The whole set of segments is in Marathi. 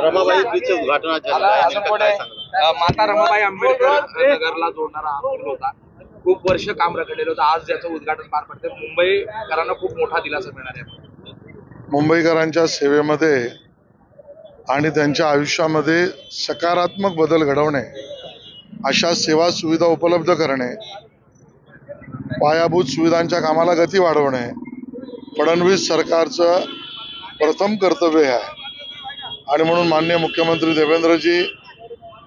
रमाबाई ब्रिजचे उद्घाटन आज झालं आहे. नेमकं काय सांगणार? माता रमाबाई आंबेडकर नगरला जोडणारा हा पूल होता. खूप वर्ष काम रखडलेलं होतं. आज ज्याचं उद्घाटन पार पडते. मुंबईकरांना खूप मोठा दिलासा मिळणार आहे. मुंबईकरांच्या सेवेमध्ये आणि त्यांच्या आयुष्यामध्ये सकारात्मक बदल घडवणे, अशा सेवा सुविधा उपलब्ध करणे, पायाभूत सुविधांच्या कामाला गती वाढवणे फडणवीस सरकारचं प्रथम कर्तव्य आहे. आणि म्हणून माननीय मुख्यमंत्री देवेंद्रजी,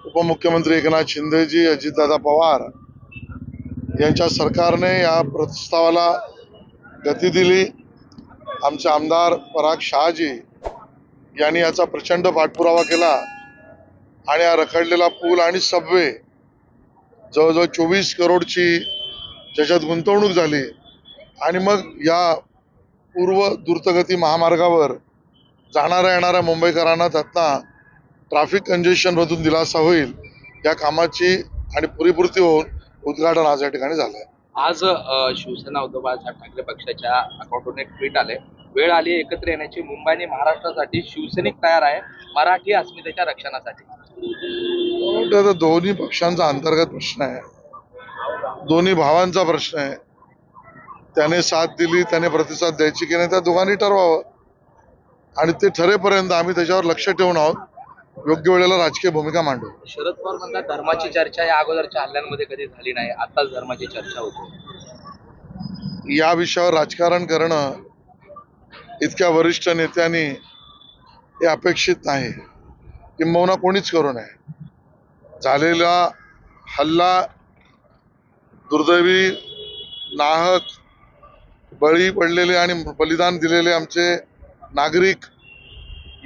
उपमुख्यमंत्री एकनाथ शिंदेजी, अजितदादा पवार यांच्या सरकारने या प्रस्तावाला गती दिली. आमचे आमदार पराग शहाजी यांनी याचा प्रचंड पाठपुरावा केला आणि हा रखडलेला पूल आणि सबवे जवळजवळ 24 करोडची ज्याच्यात गुंतवणूक झाली आणि मग या पूर्व द्रुतगती महामार्गावर जाणाऱ्या येणाऱ्या मुंबईकरांना त्यातनं ट्रॅफिक कंजेशनमधून दिलासा होईल या कामाची आणि पुरीपूर्ती होऊन उद्घाटन आज या ठिकाणी झालं आहे. आज शिवसेना उद्धव बाळासाहेब ठाकरे पक्षाच्या अकाउंटवरून एक ट्विट आले. वेळ आली एकत्र येण्याची. मुंबई आणि महाराष्ट्रासाठी शिवसैनिक तयार आहे मराठी अस्मितेच्या रक्षणासाठी. आता दोन्ही पक्षांचा अंतर्गत प्रश्न आहे, दोन्ही भावांचा प्रश्न आहे. त्याने साथ दिली, त्याने प्रतिसाद द्यायची की नाही त्या दोघांनी ठरवावं आणि ते ठरेपर्यंत आम्ही त्याच्यावर लक्ष ठेवून आहोत. योग्य वेळेला राजकीय भूमिका मांडू. शरद पवार म्हणतात धर्माची चर्चा या अगोदरच्या हल्ल्यांमध्ये कधी झाली नाही, आताच धर्माची चर्चा होते. या विषयावर राजकारण करणं इतक्या वरिष्ठ नेत्यांनी हे अपेक्षित नाही, किंबहुना कोणीच करू नये. झालेला हल्ला दुर्दैवी, नाहक, बळी पडलेले आणि बलिदान दिलेले आमचे नागरिक,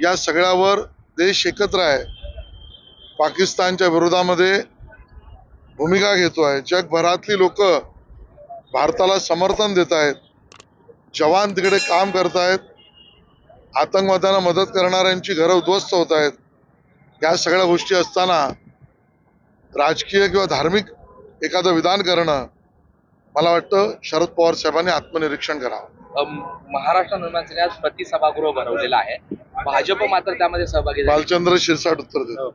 या सगळ्यावर देश एकत्र आहे. पाकिस्तानच्या विरोधामध्ये भूमिका घेतो आहे. जगभरातली लोक भारताला समर्थन देत आहेत. जवान तिकडे काम करतायत. आतंकवाद्यांना मदत करणाऱ्यांची घरं उद्ध्वस्त होत आहेत. या सगळ्या गोष्टी असताना राजकीय किंवा धार्मिक एखादं विधान करणं, मला वाटतं शरद पवार साहेबांनी आत्मनिरीक्षण करावं. महाराष्ट्र निर्माण सेनेने आज प्रतिसभागृह भरवलेलं आहे. भाजप मात्र त्यामध्ये सहभागी झाले. बालचंद्र शिरसाट उत्तर देतो.